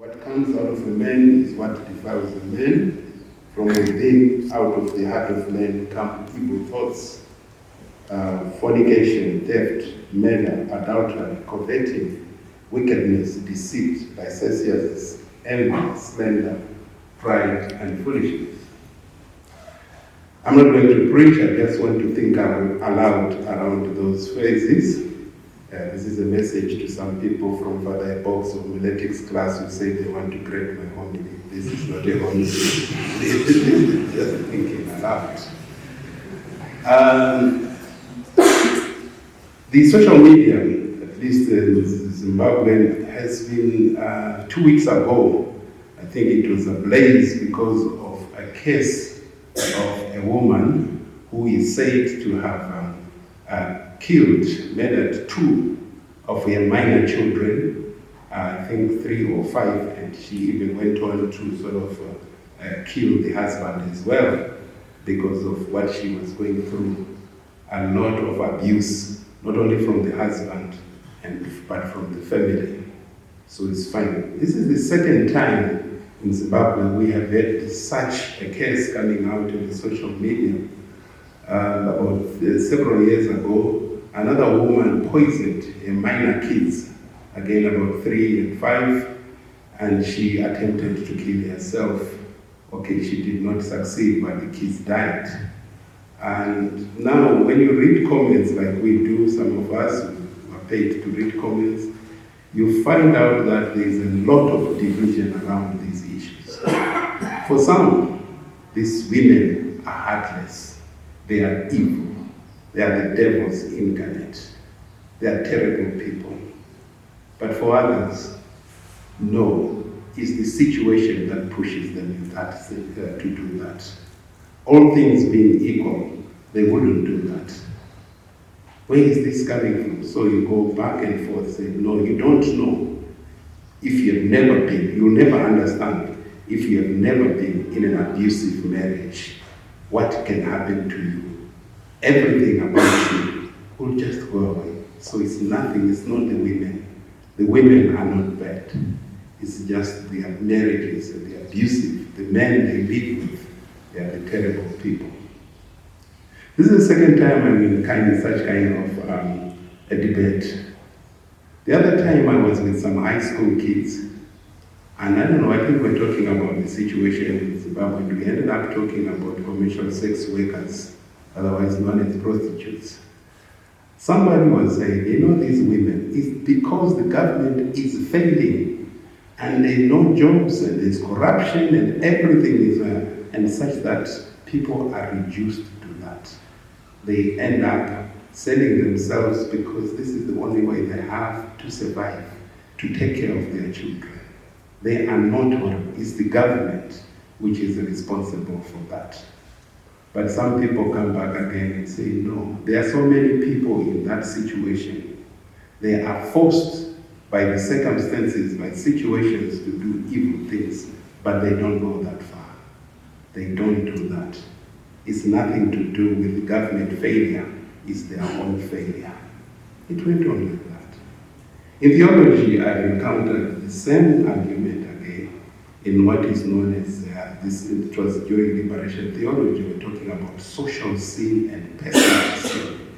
What comes out of a man is what defiles a man. From within, out of the heart of man, come evil thoughts, fornication, theft, murder, adultery, coveting, wickedness, deceit, licentiousness, envy, slander, pride, and foolishness. I'm not going to preach, I just want to think aloud around those phrases. This is a message to some people from further box of homiletics class who say they want to grade my homily. This is not a homily. This is just thinking aloud. The social media, at least in Zimbabwe, has been 2 weeks ago, I think it was ablaze because of a case of a woman who is said to have murdered 2 of her minor children, I think 3 or 5, and she even went on to sort of kill the husband as well because of what she was going through. A lot of abuse, not only from the husband, but from the family. So it's fine. This is the second time in Zimbabwe we have had such a case coming out in the social media. About several years ago, another woman poisoned her minor kids, again about 3 and 5, and she attempted to kill herself. Okay, she did not succeed, but the kids died. And now when you read comments like we do, some of us who are paid to read comments, you find out that there is a lot of division around these issues. For some, these women are heartless. They are evil. They are the devil's incarnate. They are terrible people. But for others, no, it's the situation that pushes them to do that. All things being equal, they wouldn't do that. Where is this coming from? So you go back and forth, say, no, you don't know. If you've never been, you'll never understand. If you have never been in an abusive marriage, what can happen to you? Everything about you will just go away. So it's nothing, it's not the women. The women are not bad. It's just the marriages and the abusive, the men they live with, they are the terrible people. This is the second time I'm in such kind of a debate. The other time I was with some high school kids, and I don't know, I think we're talking about the situation in Zimbabwe, and we ended up talking about commercial sex workers, otherwise known as prostitutes. Somebody was saying, these women, it's because the government is failing, and there are no jobs, and there's corruption, and everything is, and such that people are reduced to that. They end up selling themselves because this is the only way they have to survive, to take care of their children. They are not, it's the government which is responsible for that. But some people come back again and say, no, there are so many people in that situation. They are forced by the circumstances, by situations to do evil things, but they don't go that far. They don't do that. It's nothing to do with the government failure, it's their own failure. It went on like that. In theology, I've encountered the same argument again in what is known as, it was during liberation theology, we're talking about social sin and personal sin.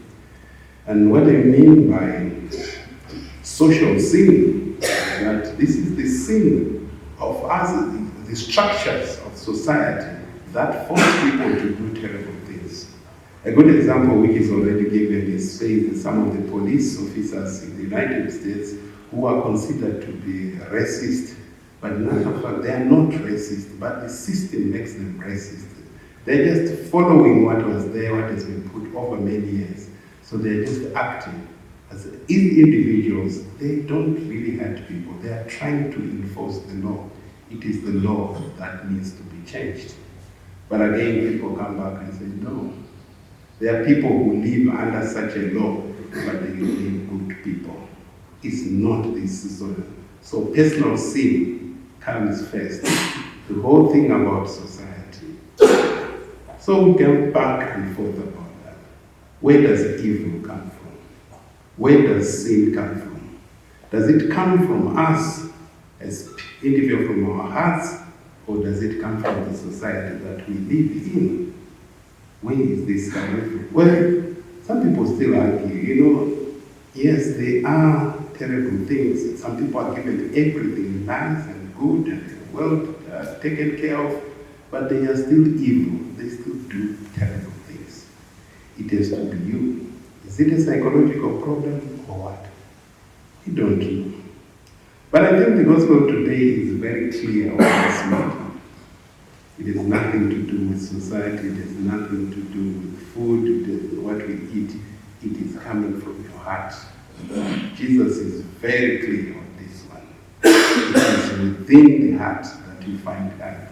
And what I mean by social sin is that this is the sin of us, the structures of society that force people to do terrible things. A good example which is already given is saying some of the police officers in the United States who are considered to be racist, but in actual fact they are not racist, but the system makes them racist. They're just following what was there, what has been put over many years. So they're just acting as individuals. They don't really hurt people. They are trying to enforce the law. It is the law that needs to be changed. But again, people come back and say, no. There are people who live under such a law, but they remain good people. It's not this sort of. So personal sin comes first. The whole thing about society. So we go back and forth about that. Where does evil come from? Where does sin come from? Does it come from us as individual from our hearts, or does it come from the society that we live in? Where is this coming from? Well, some people still argue, yes, they are terrible things. Some people are given everything nice and good and well taken care of, but they are still evil. They still do terrible things. It has to be you. Is it a psychological problem or what? We don't know. But I think the gospel today is very clear on this matter. It has nothing to do with society, it has nothing to do with food, it is what we eat. It is coming from your heart. Jesus is very clear on this one. It is within the heart that you find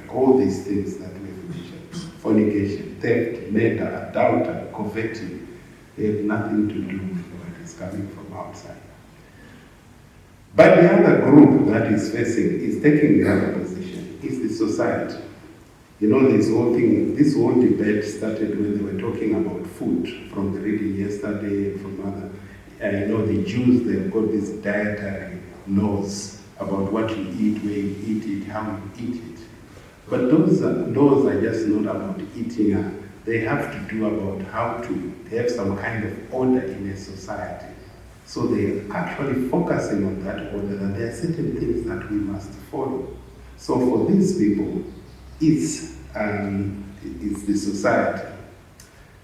all these things that we have mentioned. Fornication, theft, murder, adultery, coveting. They have nothing to do with what is coming from outside. But the other group that is taking the other position, is the society. This whole debate started when they were talking about food, from the reading yesterday, from other, the Jews, they've got these dietary laws about what you eat, where you eat it, how you eat it. But those laws are just not about eating, they have to do about how to have some kind of order in a society. So they're actually focusing on that order, that there are certain things that we must follow. So for these people, it's the society.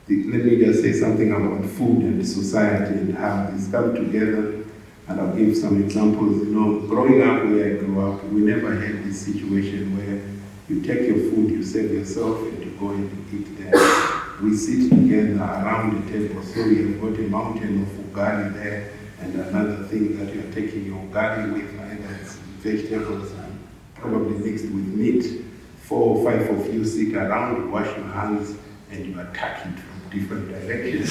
Let me just say something about food and society and how these come together. And I'll give some examples. Growing up where I grew up, we never had this situation where you take your food, you serve yourself, and you go and eat there. We sit together around the table. So we have got a mountain of ugali there, and another thing that you are taking your ugali with, either it's vegetables and probably mixed with meat. 4 or 5 of you sit around, wash your hands, and you attack it from different directions.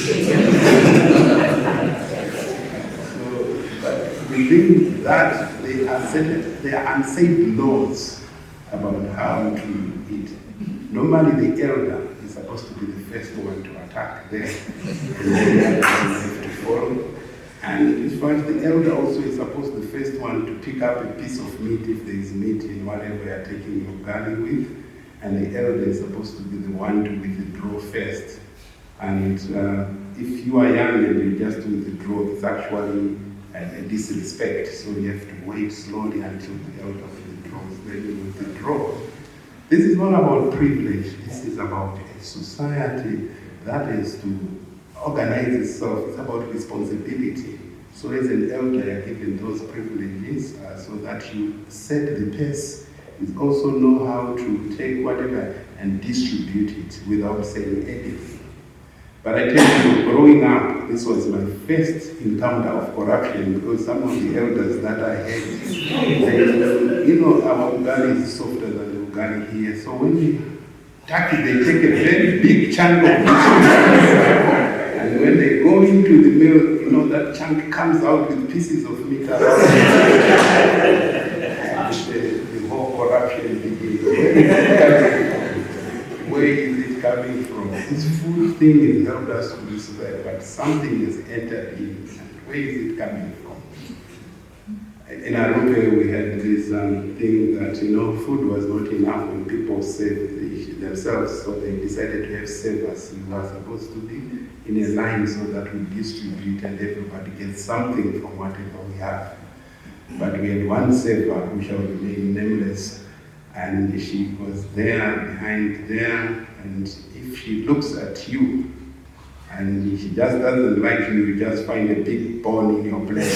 So, but within that, there are unsaid laws about how to eat. Normally, the elder is supposed to be the first one to attack there, and then the others have to follow. And as far as the elder also is supposed to be the first one to pick up a piece of meat if there is meat in whatever you are taking your garlic with, and the elder is supposed to be the one to withdraw first. And if you are young and you just withdraw, it's actually a disrespect. So you have to wait slowly until the elder withdraws, then you withdraw. This is not about privilege, this is about a society that is to organize itself. It's about responsibility. So as an elder, you're given those privileges so that you set the pace. You also know how to take whatever and distribute it without saying anything. But I tell you, growing up, this was my first encounter of corruption, because some of the elders that I had, our ugali is softer than the ugali here. So when we tuck it, they take a very big chunk of it. And when they go into the mill, that chunk comes out with pieces of meat around it. And the whole corruption begins. Where is it coming from? This food thing has helped us to do that, but something has entered in. And where is it coming from? In Arupe, we had this thing that, food was not enough when people saved themselves, so they decided to have savers. We were supposed to be in a line so that we distribute and everybody gets something from whatever we have. But we had one saver who shall remain nameless, and she was there, behind there, and if she looks at you, and she just doesn't like you, you just find a big bone in your plate.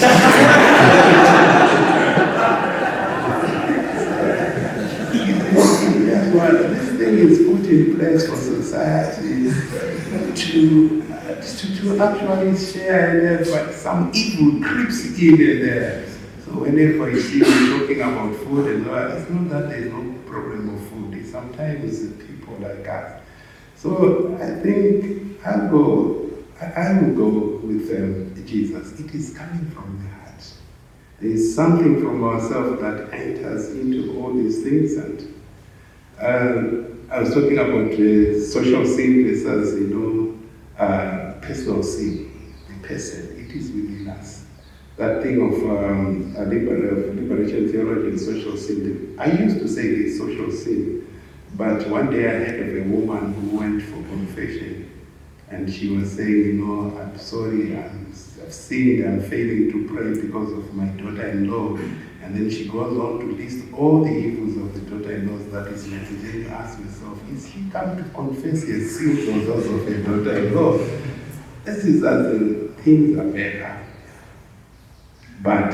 This thing is put in place for society to actually share and have, but some evil creeps in there. So whenever you see me talking about food and all, it's not that there's no problem of food. It's sometimes people like us. So I think I will go with Jesus. It is coming from the heart. There is something from ourselves that enters into all these things. And I was talking about social sin versus, personal sin. The person, it is within us. that thing of liberation theology and social sin. I used to say it's social sin, but one day I heard of a woman who went for confession, and she was saying, I'm sorry, I've sinned, I'm failing to pray because of my daughter-in-law. And then she goes on to list all the evils of the daughter-in-laws that is left. And then you ask yourself, is he come to confess his sins or those of a daughter-in-law? This is as things are better. But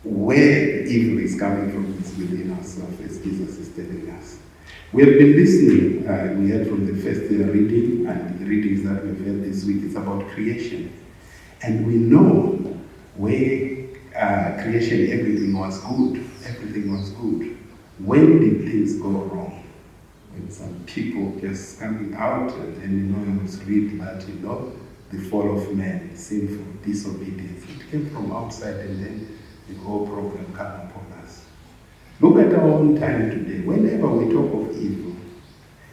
where evil is coming from is within ourselves, as Jesus is telling us. We have been listening, we heard from the first reading, and the readings that we've heard this week, it's about creation. And we know where creation, everything was good. Everything was good. When did things go wrong? When some people just coming out, and then you must read that, the fall of man, sinful disobedience. It came from outside, and then the whole problem came upon us. Look at our own time today. Whenever we talk of evil,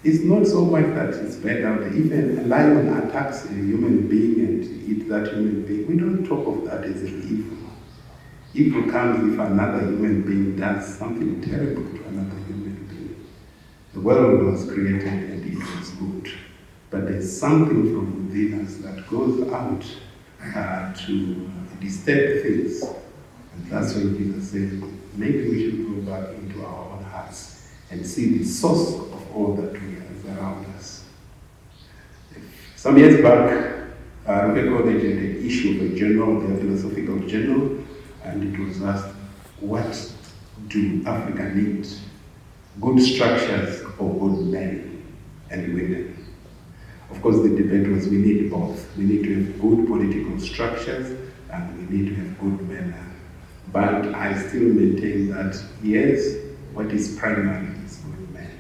it's not so much that it's bad out there. Even a lion attacks a human being and eats that human being. We don't talk of that as an evil. Evil comes if another human being does something terrible to another human being. The world was created and it was good. But there's something from within us that goes out to disturb things. And that's when Jesus said, maybe we should go back into our own hearts and see the source of all that we have around us. Some years back, Rocket College had an issue of a journal, the philosophical journal, and it was asked, what do Africa need? Good structures or good men and women? Of course, the debate was we need both. We need to have good political structures and we need to have good men. But I still maintain that, yes, what is primary is good men,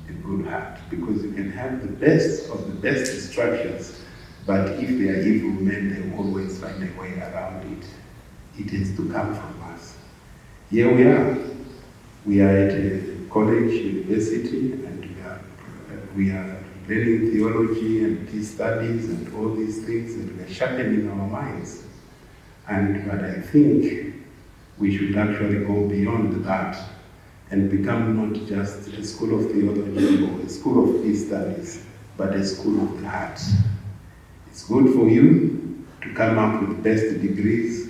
a good heart. Because you can have the best of the best structures, but if they are evil men, they will always find a way around it. It has to come from us. Here we are. We are at a college, university, and we are learning theology and these studies and all these things, and we are sharpening our minds. But I think we should actually go beyond that and become not just a school of theology or a school of these studies, but a school of the heart. It's good for you to come up with best degrees,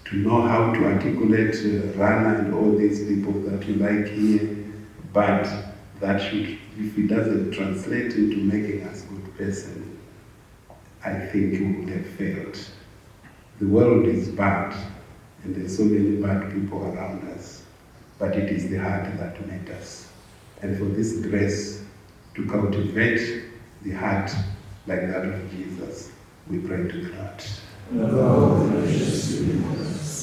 to know how to articulate Rana and all these people that you like here, but that should, if it doesn't translate into making us good person, I think we would have failed. The world is bad, and there's so many bad people around us, but it is the heart that matters. And for this grace to cultivate the heart like that of Jesus, we pray to God. Lord, gracious to us.